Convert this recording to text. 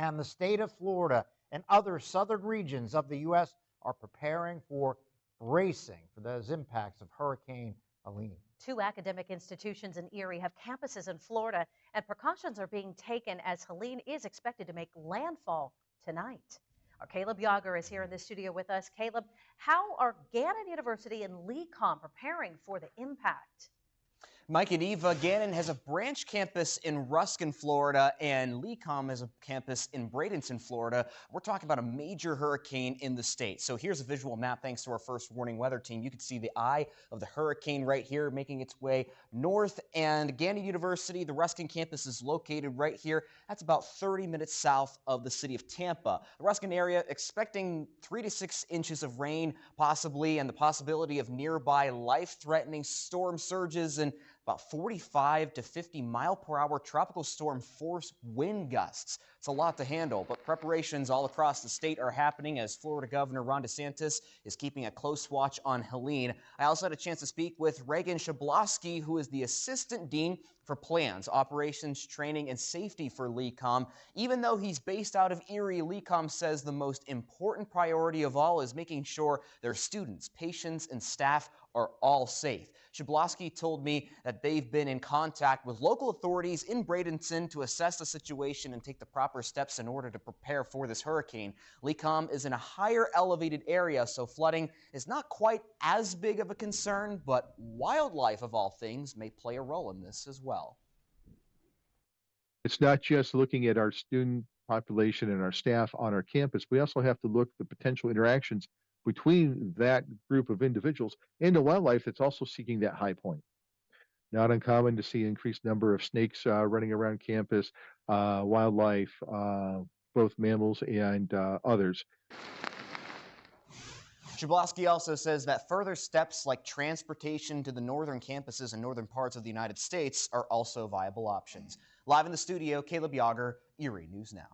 and the state of Florida and other southern regions of the U.S. are preparing for bracing for those impacts of Hurricane Helene. 2 academic institutions in Erie have campuses in Florida, and precautions are being taken as Helene is expected to make landfall tonight. Our Caleb Yager is here in the studio with us. Caleb, how are Gannon University and LECOM preparing for the impact? Mike and Eva, Gannon has a branch campus in Ruskin, Florida, and LECOM has a campus in Bradenton, Florida. We're talking about a major hurricane in the state. So here's a visual map thanks to our first warning weather team. You can see the eye of the hurricane right here making its way north, and Gannon University, the Ruskin campus, is located right here. That's about 30 minutes south of the city of Tampa. The Ruskin area expecting 3 to 6 inches of rain possibly, and the possibility of nearby life-threatening storm surges and about 45 to 50 mile per hour tropical storm force wind gusts. It's a lot to handle, but preparations all across the state are happening as Florida Governor Ron DeSantis is keeping a close watch on Helene. I also had a chance to speak with Reagan Shablowski, who is the Assistant Dean for Plans, Operations, Training, and Safety for LECOM. Even though he's based out of Erie, LECOM says the most important priority of all is making sure their students, patients, and staff are all safe. Shablowski told me that they've been in contact with local authorities in Bradenton to assess the situation and take the proper steps in order to prepare for this hurricane. LECOM is in a higher elevated area, so flooding is not quite as big of a concern, but wildlife, of all things, may play a role in this as well. It's not just looking at our student population and our staff on our campus. We also have to look at the potential interactions between that group of individuals and the wildlife that's also seeking that high point. Not uncommon to see increased number of snakes running around campus, wildlife, both mammals and others. Shablowski also says that further steps like transportation to the northern campuses and northern parts of the United States are also viable options. Live in the studio, Caleb Yager, Erie News Now.